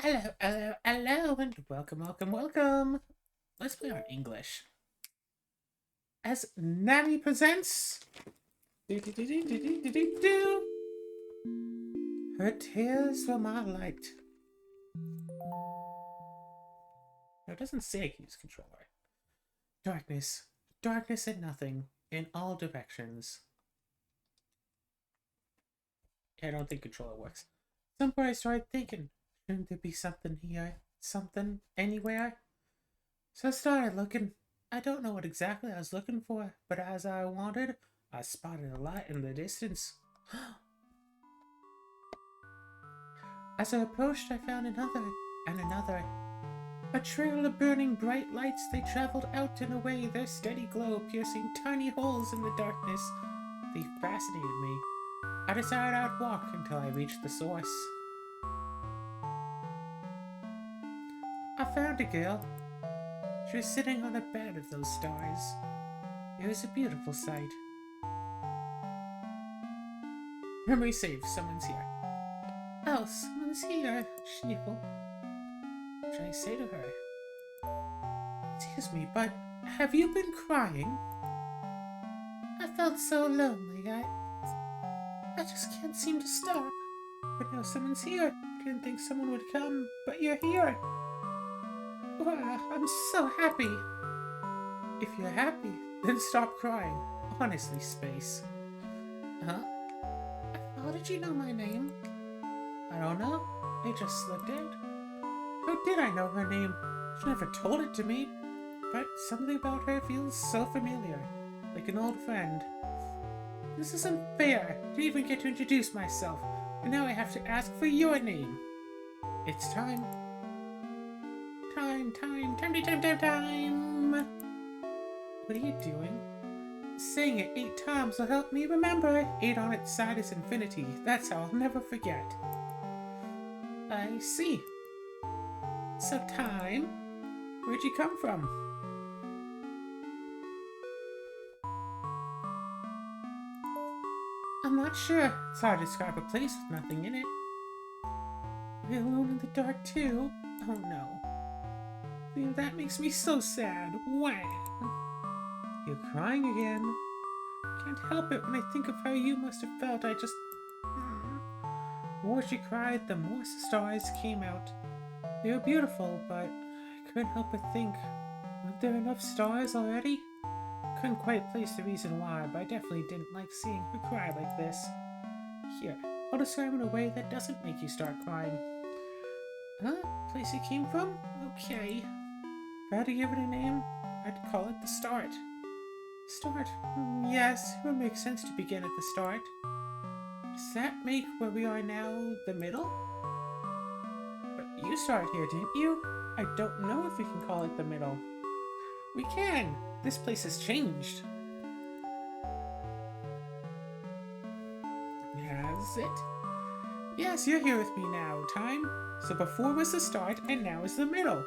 Hello, hello, hello, and welcome, welcome, welcome. Let's play our English. As Nami presents... Her tears were my light. No, it doesn't say I can use controller. Darkness. Darkness and nothing. In all directions. Yeah, I don't think controller works. Somewhere I started thinking, shouldn't there be something here? Something? Anywhere? So I started looking. I don't know what exactly I was looking for, but as I wandered, I spotted a light in the distance. As I approached, I found another, and another. A trail of burning bright lights, they traveled out and away, their steady glow piercing tiny holes in the darkness. They fascinated me. I decided I'd walk until I reached the source. I found a girl. She was sitting on a bed of those stars. It was a beautiful sight. Memory saved. Someone's here. Oh, someone's here. Schniffle. What should I say to her? Excuse me, but have you been crying? I felt so lonely. I just can't seem to stop. But now someone's here. Didn't think someone would come, but you're here. Wow, I'm so happy. If you're happy, then stop crying. Honestly, Space. Huh? How did you know my name? I don't know. It just slipped out. How did I know her name? She never told it to me. But something about her feels so familiar. Like an old friend. This isn't fair. I didn't even get to introduce myself. And now I have to ask for your name. It's time. Time. What are you doing? Saying it 8 times will help me remember. 8 on its side is infinity. That's how I'll never forget. I see. So, Time, where'd you come from? I'm not sure. It's hard to describe a place with nothing in it. We're alone in the dark too. Oh no. That makes me so sad. Why? You're crying again. Can't help it when I think of how you must have felt. I just... The more she cried, the more stars came out. They were beautiful, but I couldn't help but think, weren't there enough stars already? Couldn't quite place the reason why, but I definitely didn't like seeing her cry like this. Here, I'll describe in a way that doesn't make you start crying. Huh? Place you came from? Okay. If I had to give it a name, I'd call it the start. Start? Yes, it would make sense to begin at the start. Does that make where we are now the middle? But you started here, didn't you? I don't know if we can call it the middle. We can! This place has changed. Has it? Yes, you're here with me now, Time. So before was the start, and now is the middle.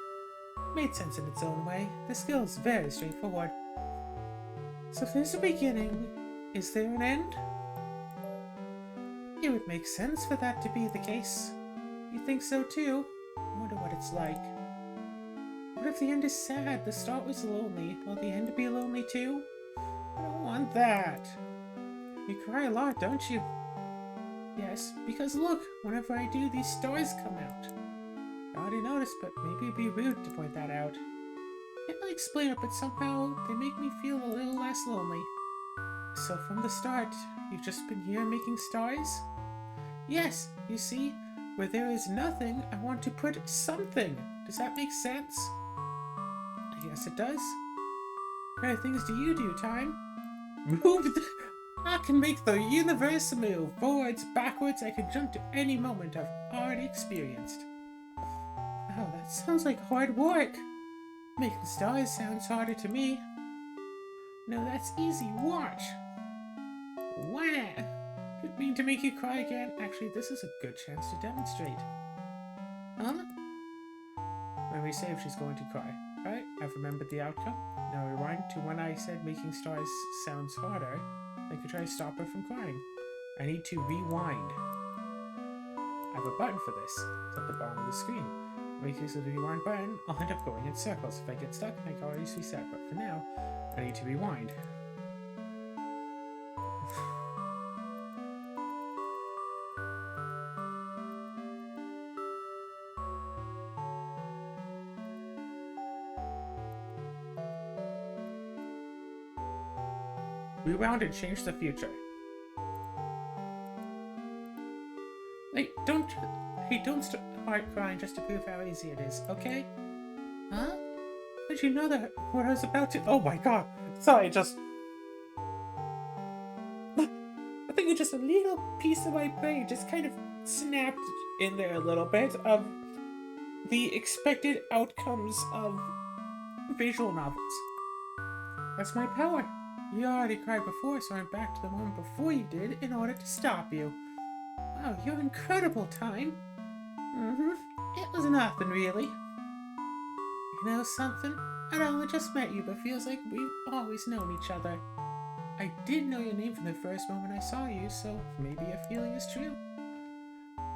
Made sense in its own way. The skill is very straightforward. So if there's a beginning, is there an end? It would make sense for that to be the case. You think so too? I wonder what it's like. What if the end is sad? The start was lonely. Will the end be lonely too? I don't want that. You cry a lot, don't you? Yes, because look, whenever I do, these stars come out. I already noticed, but maybe it'd be rude to point that out. Can't really explain it, but somehow they make me feel a little less lonely. So from the start, you've just been here making stars? Yes, you see, where there is nothing, I want to put something. Does that make sense? I guess it does. What kind of things do you do, Time? Move I can make the universe move. Forwards, backwards, I can jump to any moment I've already experienced. Wow, that sounds like hard work. Making stars sounds harder to me. No, that's easy. Watch. Wah! Didn't mean to make you cry again. Actually, this is a good chance to demonstrate. Huh? When we save, she's going to cry. Right? I've remembered the outcome. Now rewind to when I said making stars sounds harder. I could try to stop her from crying. I need to rewind. I have a button for this. It's at the bottom of the screen. If I use the rewind button, I'll end up going in circles. If I get stuck, I can always reset, but for now, I need to rewind. Rewound and change the future. Don't start crying just to prove how easy it is, okay? Huh? Did you know that what I was about to— oh my god! Sorry, just— I think just a little piece of my brain just kind of snapped in there a little bit of the expected outcomes of visual novels. That's my power. You already cried before, so I went back to the moment before you did in order to stop you. Wow, you're incredible, Time. It was nothing, really. You know something? I'd only just met you, but feels like we've always known each other. I did know your name from the first moment I saw you, so maybe your feeling is true.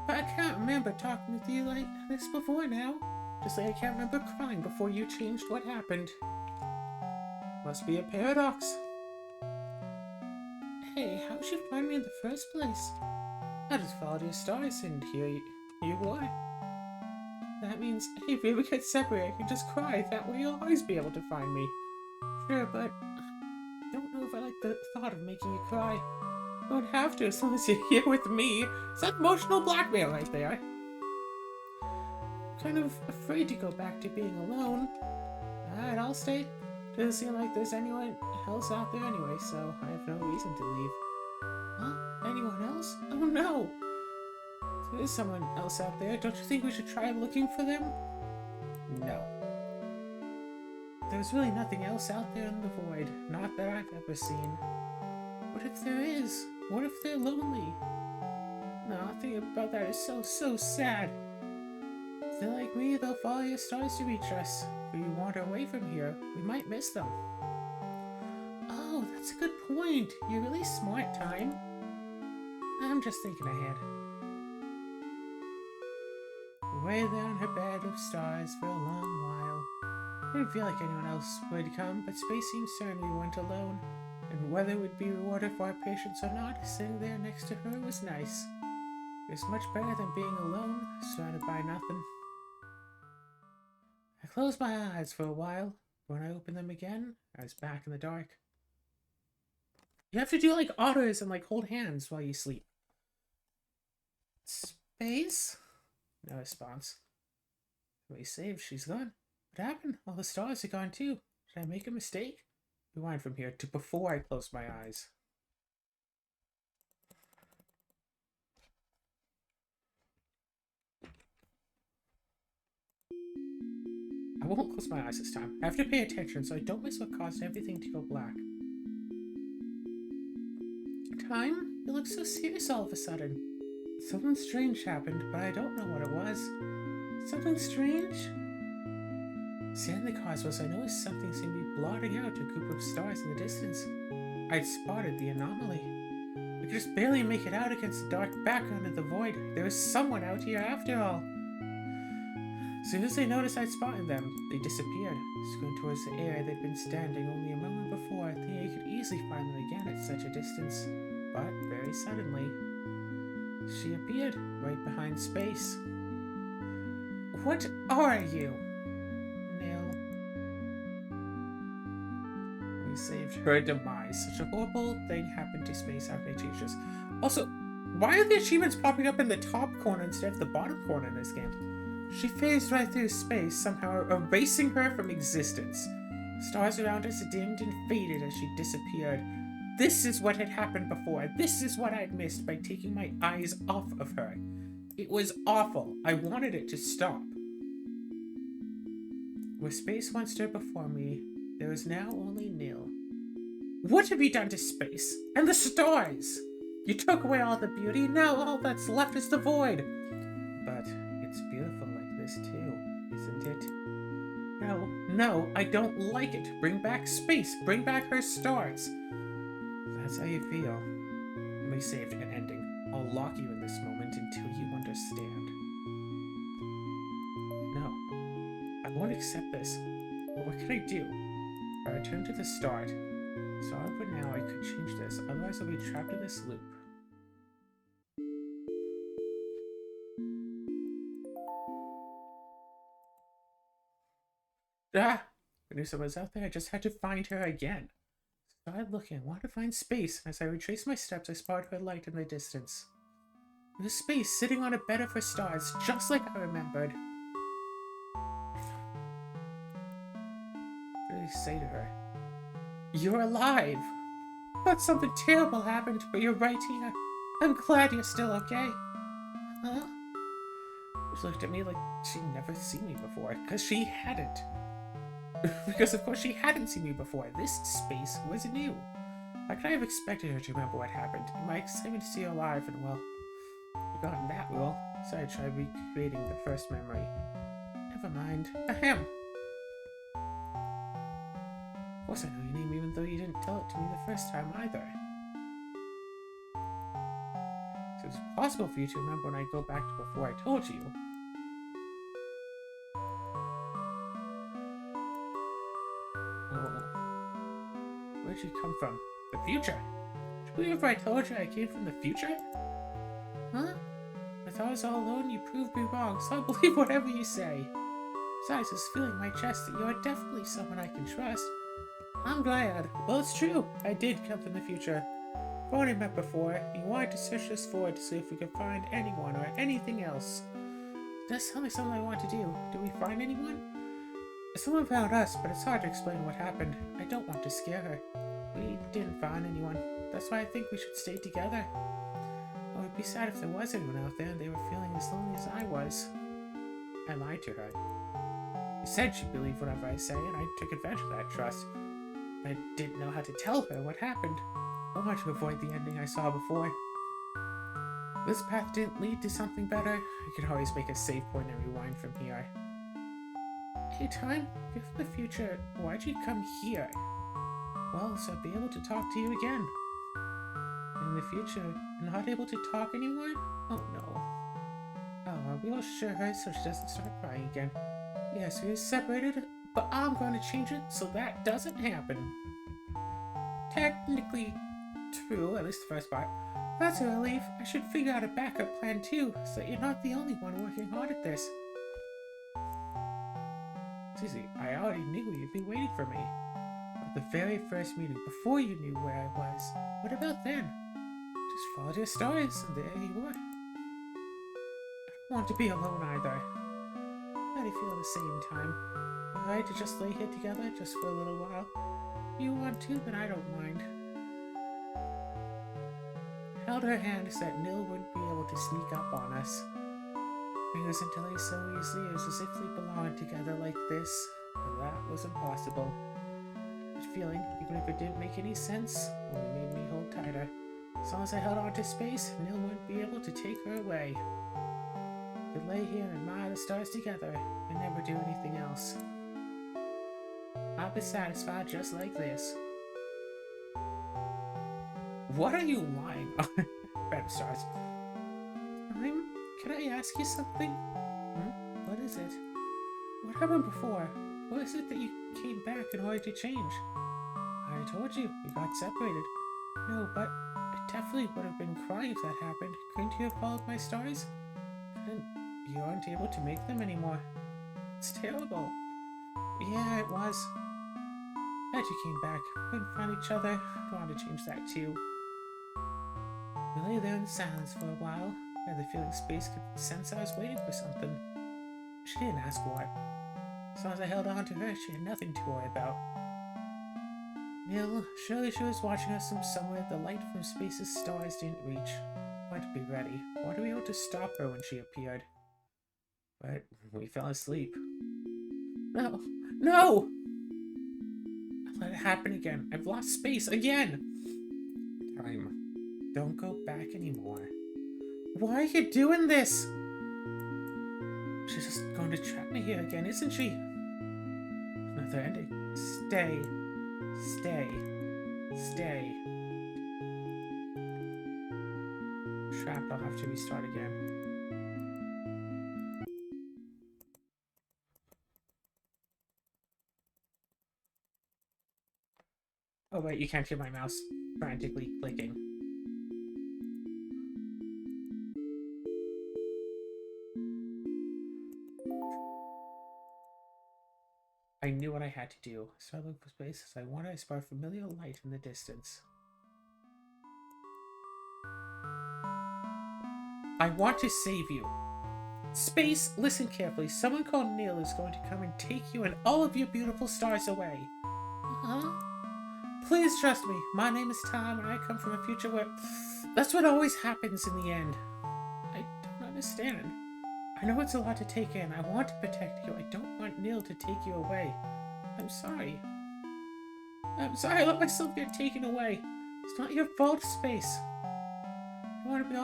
But I can't remember talking with you like this before now. Just like I can't remember crying before you changed what happened. Must be a paradox. Hey, how'd you find me in the first place? I just followed your stars and here you were. That means if we ever get separated, I can just cry. That way you'll always be able to find me. Sure, but I don't know if I like the thought of making you cry. You don't have to as long as you're here with me. It's like emotional blackmail right there. I'm kind of afraid to go back to being alone. Alright, I'll stay. Doesn't seem like there's anyone else out there anyway, so I have no reason to leave. Huh? Anyone else? Oh no! If there is someone else out there, don't you think we should try looking for them? No. There's really nothing else out there in the void, not that I've ever seen. What if there is? What if they're lonely? No, thinking about that is so sad. If they're like me, they'll follow your stars to reach us. If we wander away from here, we might miss them. Oh, that's a good point. You're really smart, Time. I'm just thinking ahead. Away there on her bed of stars for a long while. I didn't feel like anyone else would come, but space seemed certain we weren't alone. And whether we'd be rewarded for our patience or not, sitting there next to her was nice. It was much better than being alone, surrounded by nothing. I closed my eyes for a while. When I opened them again, I was back in the dark. You have to do like otters and like hold hands while you sleep. Space? No response. We saved, she's gone. What happened? All the stars are gone too. Did I make a mistake? Rewind from here to before I closed my eyes. I won't close my eyes this time. I have to pay attention so I don't miss what caused everything to go black. Time? You look so serious all of a sudden. Something strange happened, but I don't know what it was. Something strange? Standing in the cosmos, I noticed something seemed to be blotting out a group of stars in the distance. I'd spotted the anomaly. I could just barely make it out against the dark background of the void. There was someone out here after all. As soon as they noticed I'd spotted them, they disappeared, scurrying towards the area they'd been standing only a moment before, thinking I could easily find them again at such a distance. But very suddenly, she appeared right behind space. What are you? Nil. We saved her demise. Such a horrible thing happened to space. How can I teach us? Also, why are the achievements popping up in the top corner instead of the bottom corner in this game? She phased right through space, somehow erasing her from existence. Stars around us dimmed and faded as she disappeared. This is what had happened before. This is what I'd missed by taking my eyes off of her. It was awful. I wanted it to stop. Where space once stood before me, there was now only nil. What have you done to space? And the stars? You took away all the beauty, now all that's left is the void. But it's beautiful like this too, isn't it? No, I don't like it. Bring back space. Bring back her stars. That's how you feel. Let me save an ending. I'll lock you in this moment until you understand. No. won't accept this. But what can I do? If I return to the start. So for now, I could change this. Otherwise, I'll be trapped in this loop. Ah! I knew someone was out there. I just had to find her again. So I started looking. I wanted to find space. As I retraced my steps, I spotted her light in the distance. It was space sitting on a bed of her stars, just like I remembered. What did I say to her? You're alive! I thought something terrible happened, but you're right here. I'm glad you're still okay. Huh? She looked at me like she'd never seen me before, because she hadn't. Because of course she hadn't seen me before. This space was new. How could I have expected her to remember what happened? In my excitement to see her alive and, well, forgotten that well, so I tried recreating the first memory. Never mind. Ahem! Of course I know your name even though you didn't tell it to me the first time either. So it's possible for you to remember when I go back to before I told you. Where'd you come from? The future? Did you believe if I told you I came from the future? Huh? I thought I was all alone, you proved me wrong, so I'll believe whatever you say. Besides, this feeling in my chest that you are definitely someone I can trust. I'm glad. Well, it's true. I did come from the future. We've already met before. You wanted to search this forward to see if we could find anyone or anything else. That's something I want to do. Did we find anyone? Someone found us, but it's hard to explain what happened. I don't want to scare her. We didn't find anyone. That's why I think we should stay together. It would be sad if there was anyone out there and they were feeling as lonely as I was. I lied to her. She said she'd believe whatever I say, and I took advantage of that trust. I didn't know how to tell her what happened. I wanted to avoid the ending I saw before. If this path didn't lead to something better, I could always make a save point and rewind from here. Hey, Time, if in the future, why'd you come here? Well, so I'd be able to talk to you again. In the future, not able to talk anymore? Oh no. Oh, are we all sure so she doesn't start crying again? Yes, we're separated, but I'm going to change it so that doesn't happen. Technically true, at least the first part. That's a relief. I should figure out a backup plan too, so that you're not the only one working hard at this. Susie, I already knew you'd be waiting for me. At the very first meeting, before you knew where I was. What about then? Just followed your stars, and there you were. I don't want to be alone either. How do you feel at the same time? Alright to just lay here together, just for a little while? If you want to, then I don't mind. I held her hand so that Nil wouldn't be able to sneak up on us. Fingers interlaced so easily, it was as if they belonged together like this, but that was impossible. That feeling, even if it didn't make any sense, only made me hold tighter. As long as I held on to space, Nil wouldn't be able to take her away. We could lay here and admire the stars together, and never do anything else. I'll be satisfied just like this. What are you lying on? Bed of stars. Can I ask you something? What is it? What happened before? What is it that you came back in order to change? I told you, we got separated. No, but I definitely would have been crying if that happened. Couldn't you have followed my stars? You aren't able to make them anymore. It's terrible. Yeah, it was. Glad you came back. Couldn't find each other. I wanted to change that too. We lay there in silence for a while. I had the feeling space could sense I was waiting for something. She didn't ask what. As long as I held on to her, she had nothing to worry about. Nil, surely she was watching us from somewhere the light from space's stars didn't reach. I wanted to be ready. I wanted to be able to stop her when she appeared. But we fell asleep. No! No! I let it happen again. I've lost space again! Time. Don't go back anymore. Why are you doing this? She's just going to trap me here again, isn't she? Another ending. Stay. Stay. Stay. Trapped, I'll have to restart again. Oh wait, you can't hear my mouse frantically clicking. I knew what I had to do. I started looking for spaces I wanted. I spy familiar light in the distance. I want to save you. Space, listen carefully. Someone called Neil is going to come and take you and all of your beautiful stars away. Uh-huh. Please trust me. My name is Tom, and I come from a future where that's what always happens in the end. I don't understand. I know it's a lot to take in. I want to protect you. I don't want Neil to take you away. I'm sorry. I let myself get taken away. It's not your fault, Space. You don't want to be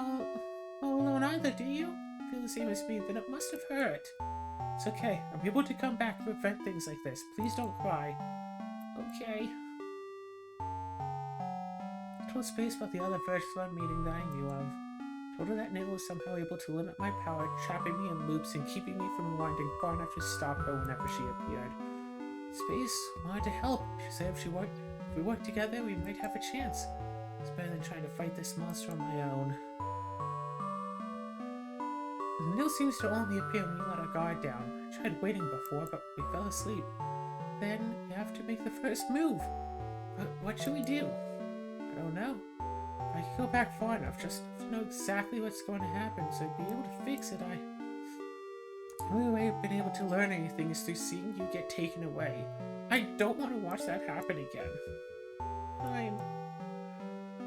all alone either, do you? Feel the same as me, then it must have hurt. It's okay. I'm able to come back to prevent things like this. Please don't cry. Okay. I told Space about the other virtual meeting that I knew of. I told her that Neil was somehow able to limit my power, trapping me in loops and keeping me from wandering far enough to stop her whenever she appeared. Space wanted to help. She said if we worked together, we might have a chance. It's better than trying to fight this monster on my own. Neil seems to only appear when you let our guard down. I tried waiting before, but we fell asleep. Then you have to make the first move. But what should we do? I don't know. If I could go back far enough just to know exactly what's going to happen so I'd be able to fix it, the only way I've been able to learn anything is through seeing you get taken away. I don't want to watch that happen again. I'm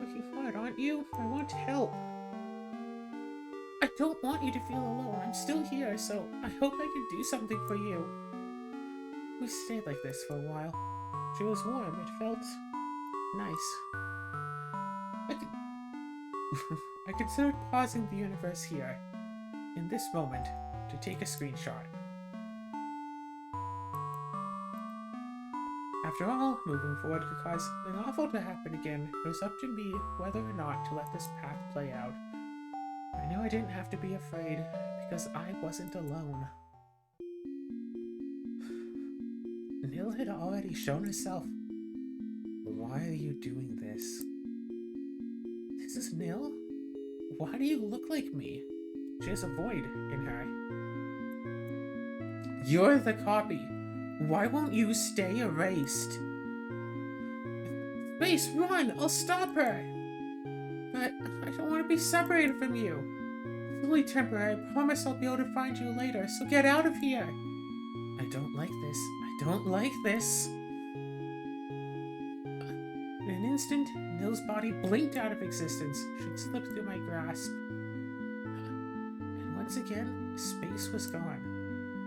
working hard, aren't you? I want to help. I don't want you to feel alone. I'm still here, so I hope I can do something for you. We stayed like this for a while. She was warm. It felt nice. I considered pausing the universe here, in this moment, to take a screenshot. After all, moving forward could cause something awful to happen again. It was up to me whether or not to let this path play out. I knew I didn't have to be afraid, because I wasn't alone. Neil had already shown herself. Why are you doing this? This is Neil? Why do you look like me? She has a void in her. You're the copy. Why won't you stay erased? Space, run! I'll stop her! But I don't want to be separated from you. It's only temporary. I promise I'll be able to find you later, so get out of here! I don't like this. I don't like this. In an instant, Nil's body blinked out of existence. She slipped through my grasp. And once again, Space was gone.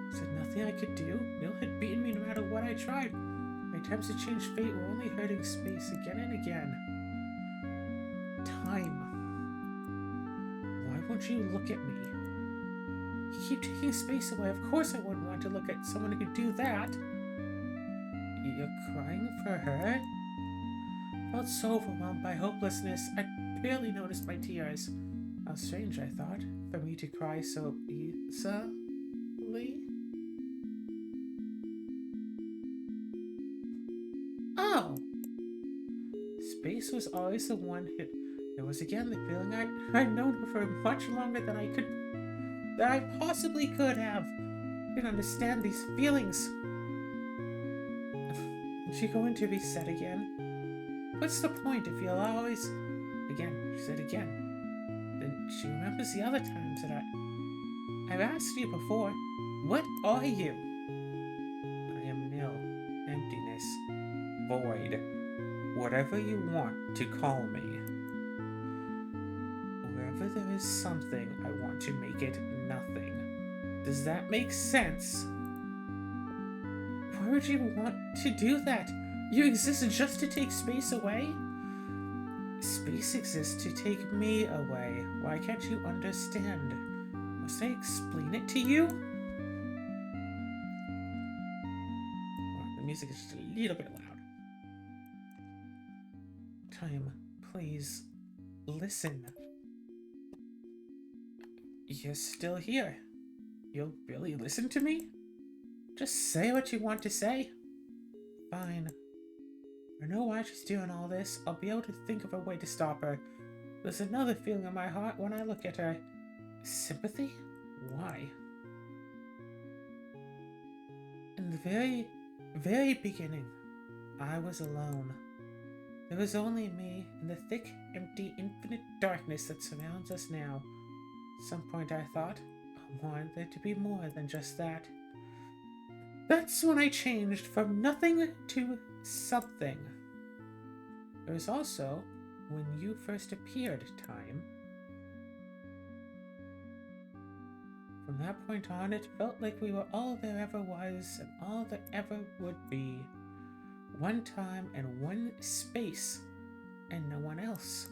Was there nothing I could do? Nil had beaten me no matter what I tried. My attempts to change fate were only hurting Space again and again. Time. Why won't you look at me? You keep taking Space away. Of course I wouldn't want to look at someone who could do that. You're crying for her? I felt so overwhelmed by hopelessness, I barely noticed my tears. How strange, I thought, for me to cry so easily. Oh! Space was always the one who... It was again the feeling I'd known her for much longer than I possibly could have. I didn't understand these feelings. Is she going to be sad again? What's the point if you'll always... Again, she said again. Then she remembers the other times that I've asked you before. What are you? I am nil. Emptiness. Void. Whatever you want to call me. Wherever there is something, I want to make it nothing. Does that make sense? Why would you want to do that? You exist just to take Space away? Space exists to take me away. Why can't you understand? Must I explain it to you? Well, the music is just a little bit loud. Time, please, listen. You're still here. You'll really listen to me? Just say what you want to say. Fine. I know why she's doing all this. I'll be able to think of a way to stop her. There's another feeling in my heart when I look at her. Sympathy? Why? In the very, very beginning, I was alone. There was only me and the thick, empty, infinite darkness that surrounds us now. At some point I thought, I wanted there to be more than just that. That's when I changed from nothing to something. There was also when you first appeared, Time. From that point on, it felt like we were all there ever was and all there ever would be. One time and one space, and no one else.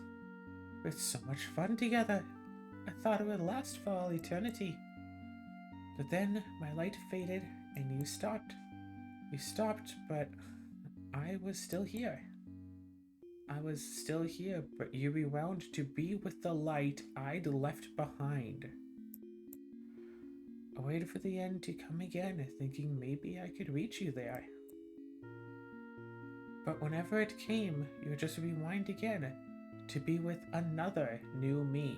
We had so much fun together. I thought it would last for all eternity. But then my light faded and you stopped. You stopped, but I was still here. I was still here, but you rewound to be with the light I'd left behind. I waited for the end to come again, thinking maybe I could reach you there. But whenever it came, you would just rewind again to be with another new me.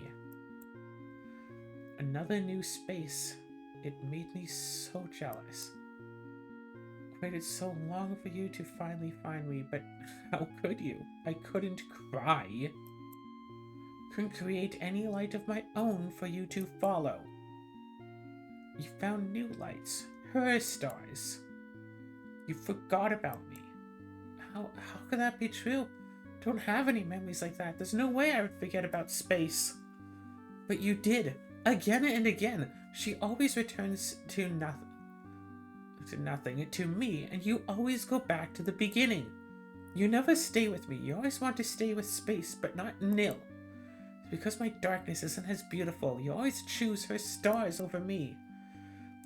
Another new space. It made me so jealous. I waited so long for you to finally find me, but how could you? I couldn't cry. Couldn't create any light of my own for you to follow. You found new lights, her stars. You forgot about me. How could that be true? I don't have any memories like that. There's no way I would forget about space. But you did. Again and again. She always returns to nothing. To me, and you always go back to the beginning. You never stay with me. You always want to stay with space, but not Nil. It's because my darkness isn't as beautiful. You always choose her stars over me.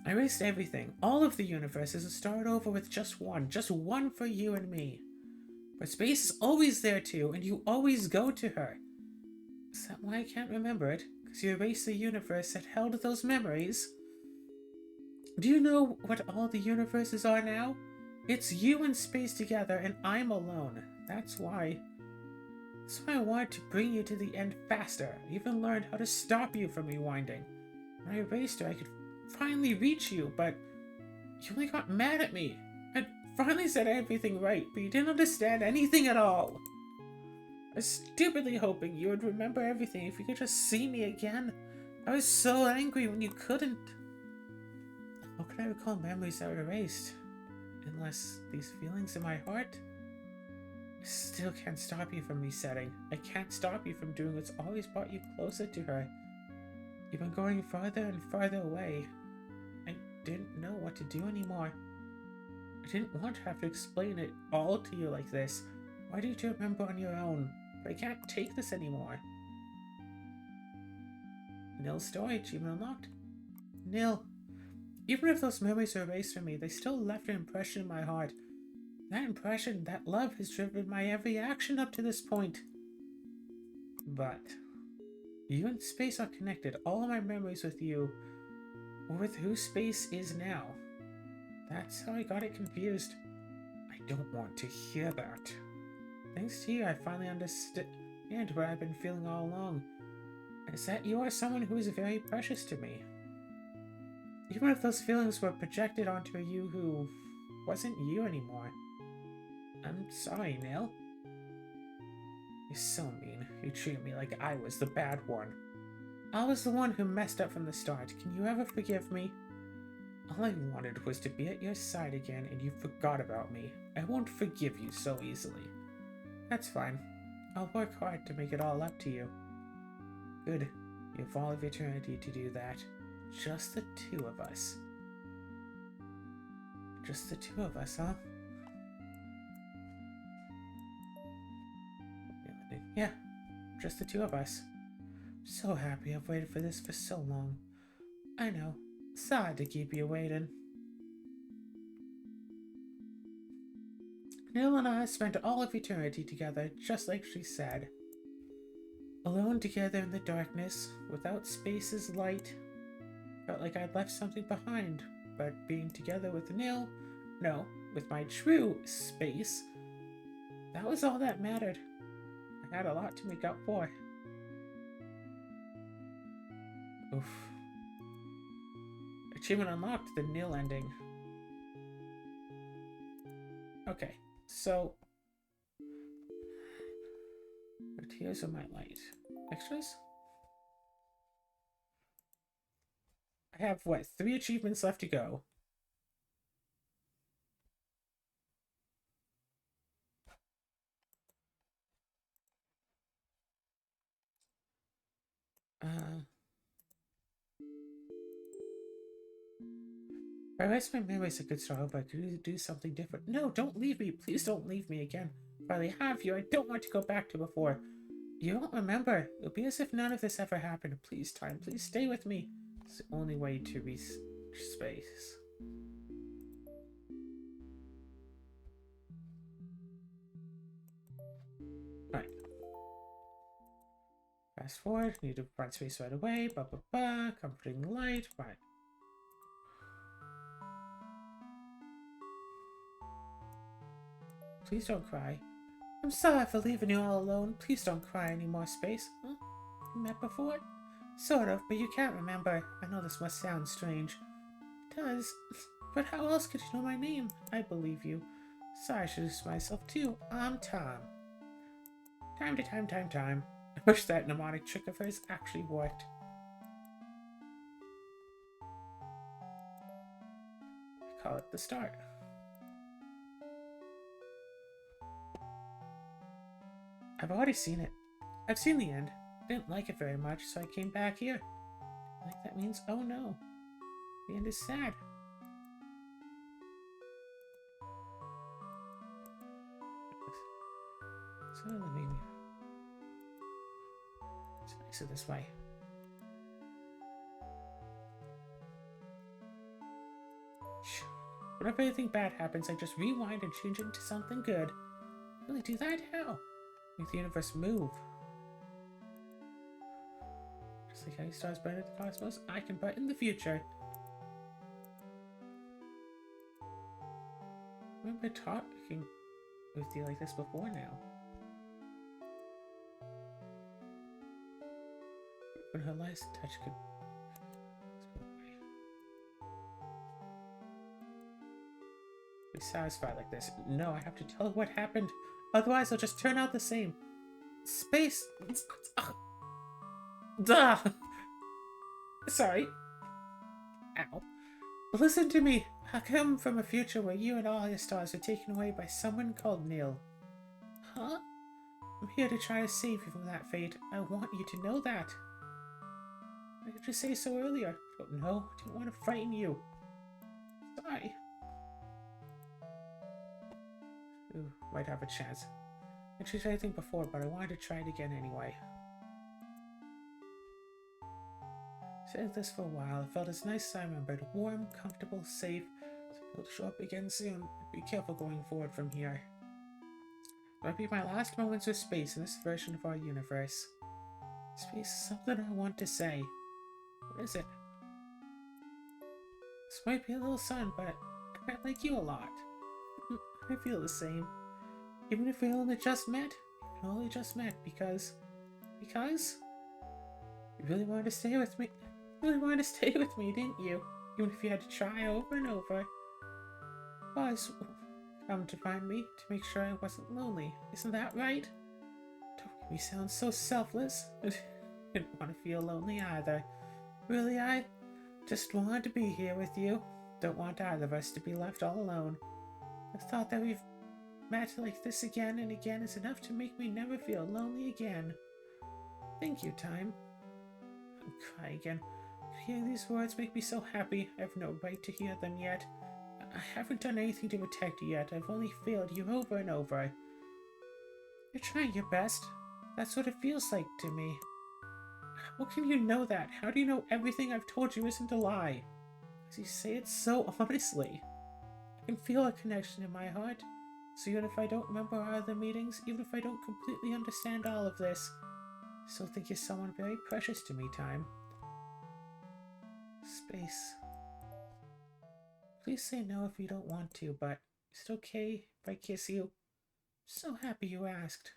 I erased everything, all of the universes, and started over with just one for you and me. But space is always there too, and you always go to her. Is that why I can't remember it? Because you erased the universe that held those memories? Do you know what all the universes are now? It's you and space together, and I'm alone. That's why I wanted to bring you to the end faster. I even learned how to stop you from rewinding. When I erased her, I could finally reach you, but you only got mad at me. I finally said everything right, but you didn't understand anything at all. I was stupidly hoping you would remember everything if you could just see me again. I was so angry when you couldn't. How can I recall memories that were erased? Unless these feelings in my heart? I still can't stop you from resetting. I can't stop you from doing what's always brought you closer to her. You've been going farther and farther away. I didn't know what to do anymore. I didn't want to have to explain it all to you like this. Why did you remember on your own? But I can't take this anymore. Nil's story, achievement unlocked. Nil. Even if those memories are erased from me, they still left an impression in my heart. That impression, that love, has driven my every action up to this point. But you and space are connected. All of my memories with you, or with who space is now. That's how I got it confused. I don't want to hear that. Thanks to you, I finally understand what I've been feeling all along. Is that you are someone who is very precious to me. Even if those feelings were projected onto you who wasn't you anymore. I'm sorry, Nil. You're so mean. You treat me like I was the bad one. I was the one who messed up from the start. Can you ever forgive me? All I wanted was to be at your side again, and you forgot about me. I won't forgive you so easily. That's fine. I'll work hard to make it all up to you. Good. You have all of eternity to do that. Just the two of us. Just the two of us, huh? Yeah, just the two of us. So happy I've waited for this for so long. I know. Sorry to keep you waiting. Nil and I spent all of eternity together, just like she said. Alone together in the darkness, without space's light. Felt like I'd left something behind, but being together with Nil, no, with my true space, That was all that mattered. I had a lot to make up for. Oof. Achievement unlocked, the nil ending. Okay, so... The tears of my light. Extras? I have, what, 3 achievements left to go. Perhaps my memory's a good start, but could you do something different? No, don't leave me. Please don't leave me again. If I have you, I don't want to go back to before. You don't remember. It'll be as if none of this ever happened. Please, time. Please stay with me. It's the only way to reach space. Right. Fast forward. Need to find space right away. Ba ba ba. Comforting light. Right. Please don't cry. I'm sorry for leaving you all alone. Please don't cry anymore, Space. Huh? You met before? Sort of, but you can't remember. I know this must sound strange. It does. But how else could you know my name? I believe you. Sorry, I should introduce myself too. I'm Tom. Time to time. I wish that mnemonic trick of hers actually worked. I call it the start. I've already seen it. I've seen the end. Didn't like it very much, so I came back here. I think that means, oh no. The end is sad. So maybe it's nicer this way. Whenever anything bad happens, I just rewind and change it into something good. Really do that? How? Make the universe move. Just like how you stars burn at the cosmos, I can brighten the future. I remember talking with you like this before now. When her last touch could be satisfied like this. No, I have to tell her what happened. Otherwise, I'll just turn out the same. Space. Duh. Sorry. Ow. Listen to me. I come from a future where you and all your stars are taken away by someone called Neil. Huh? I'm here to try to save you from that fate. I want you to know that. Why did you say so earlier? Don't know. I didn't want to frighten you. Sorry. Ooh, might have a chance. I tried anything before, but I wanted to try it again anyway. Said this for a while. It felt as nice as I remembered. Warm, comfortable, safe. So it'll show up again soon. Be careful going forward from here. It might be my last moments with space in this version of our universe. Space is something I want to say. What is it? This might be a little sudden, but I like you a lot. I feel the same. Even if we only just met. Because you really wanted to stay with me. You really wanted to stay with me, didn't you? Even if you had to try over and over. Was come to find me to make sure I wasn't lonely. Isn't that right? Don't make me sound so selfless. I didn't want to feel lonely either. Really, I just wanted to be here with you. Don't want either of us to be left all alone. The thought that we've met like this again and again is enough to make me never feel lonely again. Thank you, Time. I'm crying again. Hearing these words make me so happy. I have no right to hear them yet. I haven't done anything to protect you yet. I've only failed you over and over. You're trying your best. That's what it feels like to me. How can you know that? How do you know everything I've told you isn't a lie? Because you say it so honestly. I can feel a connection in my heart. So even if I don't remember our other meetings, even if I don't completely understand all of this, I still think you're someone very precious to me, Time. Space. Please say no if you don't want to, but is it okay if I kiss you? So happy you asked.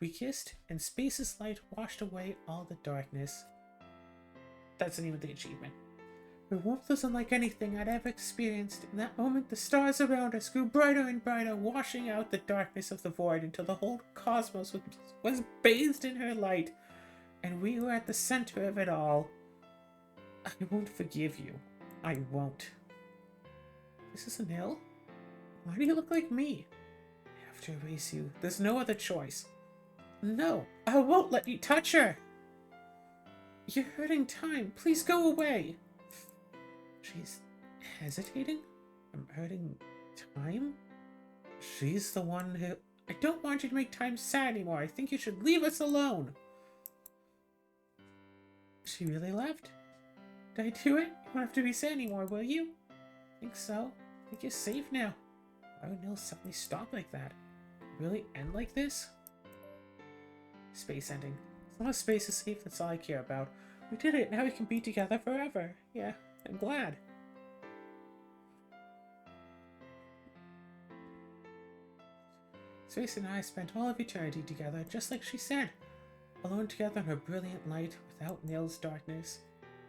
We kissed, and space's light washed away all the darkness. That's the name of the achievement. Her warmth was unlike anything I'd ever experienced. In that moment, the stars around us grew brighter and brighter, washing out the darkness of the void until the whole cosmos was bathed in her light, and we were at the center of it all. I won't forgive you. I won't. This isn't ill? Why do you look like me? I have to erase you. There's no other choice. No, I won't let you touch her. You're hurting time. Please go away. She's hesitating? I'm hurting time? She's the one who... I don't want you to make time sad anymore. I think you should leave us alone. She really left? Did I do it? You won't have to be sad anymore, will you? I think so. I think you're safe now. Why would Nil suddenly stop like that? Really end like this? Space ending. As long as space is safe, that's all I care about. We did it. Now we can be together forever. Yeah, I'm glad. Space and I spent all of eternity together, just like she said. Alone together in her brilliant light, without Nil's darkness.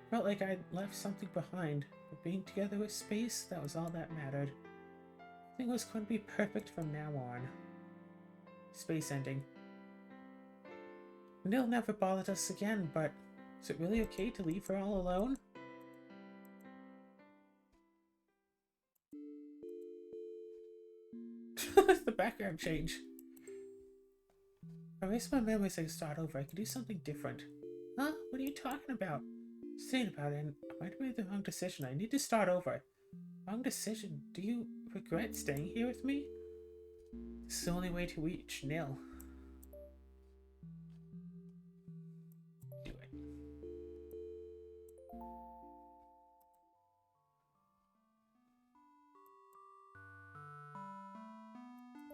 Felt like I'd left something behind, but being together with Space, that was all that mattered. I think it was going to be perfect from now on. Space ending. Nil never bothered us again, but is it really okay to leave her all alone? The background change. If I erase my memories, I can start over. I can do something different. Huh? What are you talking about? Saying about it, and I might have made the wrong decision. I need to start over. Wrong decision? Do you regret staying here with me? This is the only way to reach Nil. Do it.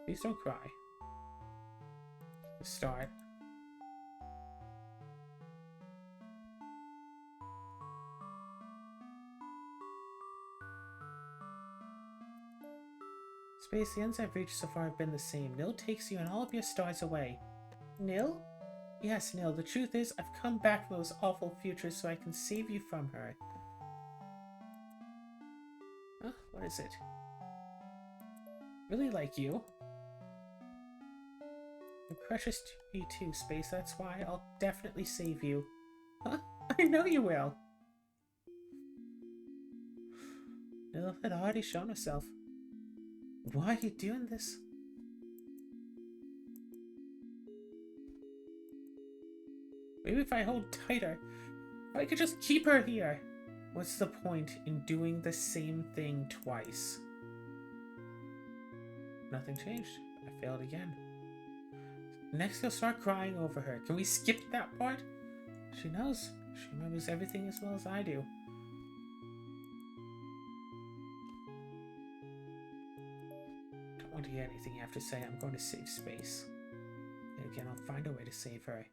Please don't cry. Start. Space, the ends I've reached so far have been the same. Nil takes you and all of your stars away. Nil? Yes, Nil. The truth is, I've come back from those awful futures so I can save you from her. Huh? What is it? Really like you. You're precious to me too, Space. That's why I'll definitely save you. Huh? I know you will. Nil had already shown herself. Why are you doing this? Maybe if I hold tighter, I could just keep her here. What's the point in doing the same thing twice? Nothing changed. I failed again. Next, he'll start crying over her. Can we skip that part? She knows. She remembers everything as well as I do. Don't want to hear anything you have to say. I'm going to save Space. And again, I'll find a way to save her.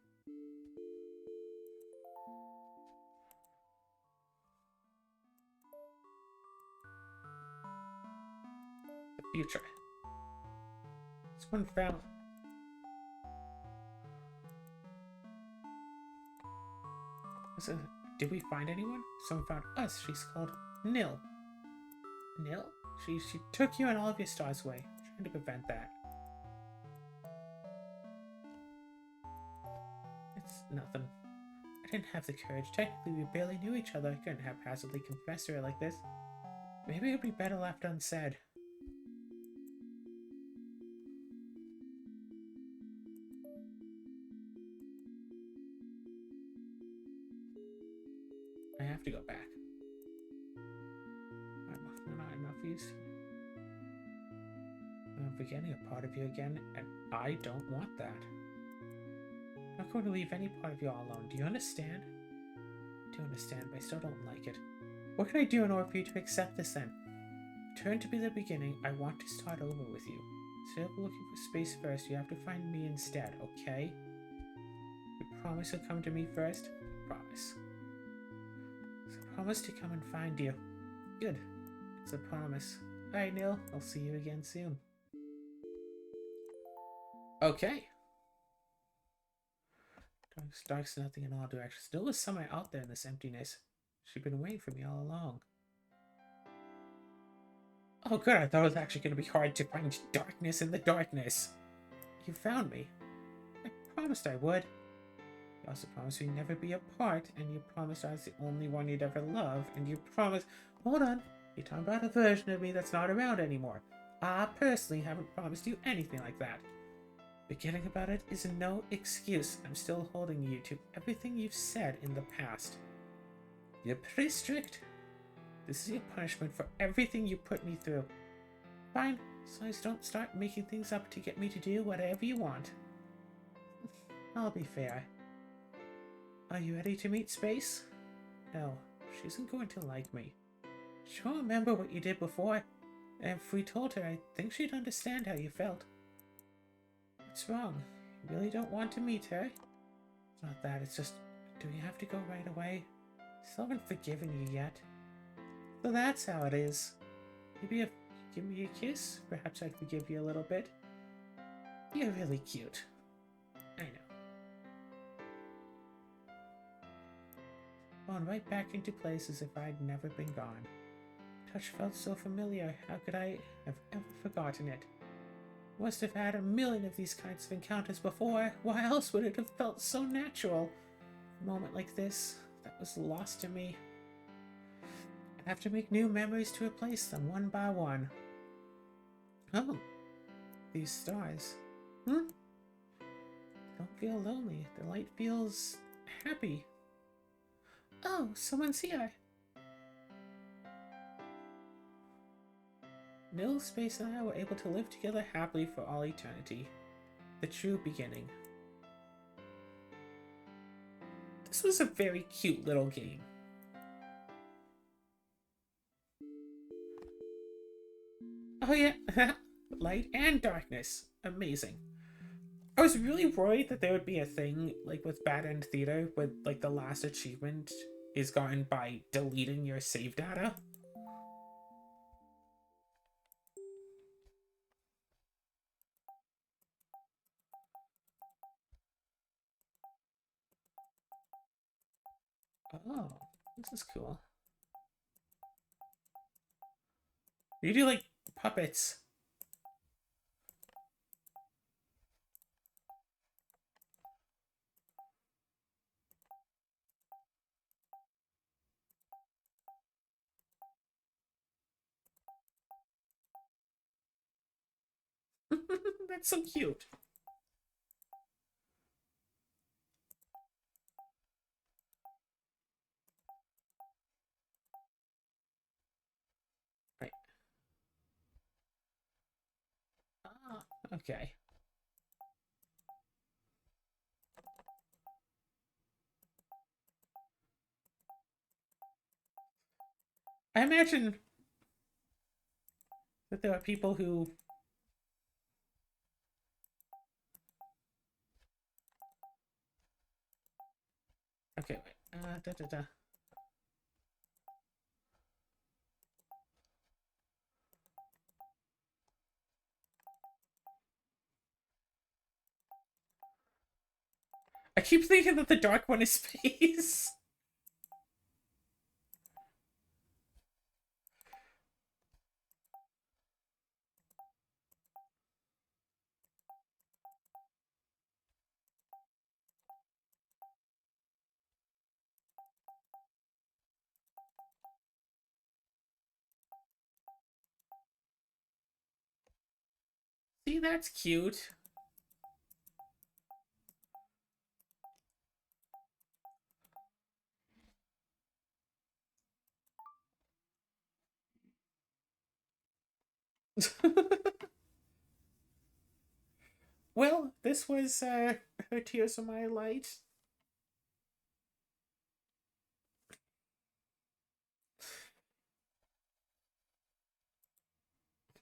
The future. Someone found... Did we find anyone? Someone found us. She's called Nil. Nil? She took you and all of your stars away. Trying to prevent that. It's nothing. I didn't have the courage. Technically, we barely knew each other. I couldn't haphazardly confess to her like this. Maybe it would be better left unsaid. I have to go back. I'm not enough use. I'm forgetting a part of you again, and I don't want that. I'm not going to leave any part of you all alone. Do you understand? I do understand, but I still don't like it. What can I do in order for you to accept this then? Return to be the beginning. I want to start over with you. Instead of looking for Space first, you have to find me instead, okay? You promise you'll come to me first? Promise. Promise to come and find you. Good. It's a promise. Alright, Nil. I'll see you again soon. Okay. Dark's nothing in all directions. Still was somewhere out there in this emptiness. She'd been waiting for me all along. Oh good, I thought it was actually going to be hard to find darkness in the darkness. You found me. I promised I would. You also promised we'd never be apart, and you promised I was the only one you'd ever love, and you promised... Hold on. You're talking about a version of me that's not around anymore. I personally haven't promised you anything like that. Forgetting about it is no excuse. I'm still holding you to everything you've said in the past. You're pretty strict. This is your punishment for everything you put me through. Fine, so I don't start making things up to get me to do whatever you want. I'll be fair. Are you ready to meet Space? No, she isn't going to like me. She'll remember what you did before, and if we told her, I think she'd understand how you felt. What's wrong? You really don't want to meet her? It's not that, it's just, do we have to go right away? I still haven't forgiven you yet. So that's how it is. Maybe if you give me a kiss, perhaps I'd forgive you a little bit. You're really cute. I know. Gone right back into place as if I'd never been gone. Touch felt so familiar, how could I have ever forgotten it? Must have had a million of these kinds of encounters before. Why else would it have felt so natural? A moment like this, that was lost to me. I'd have to make new memories to replace them one by one. Oh, these stars. Don't feel lonely. The light feels happy. Oh, someone's here. Nil, Space, and I were able to live together happily for all eternity. The true beginning. This was a very cute little game. Oh yeah, light and darkness. Amazing. I was really worried that there would be a thing, like with Bad End Theater, with like the last achievement is gotten by deleting your save data. Oh, this is cool. You do like puppets. That's so cute. Right. Ah, okay. I imagine that there are people who... Okay, wait. Da, da, da. I keep thinking that the dark one is space. See, that's cute. Well, this was Her Tears of My Light.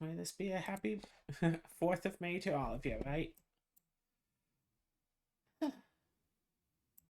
May this be a happy 4th of May to all of you, right?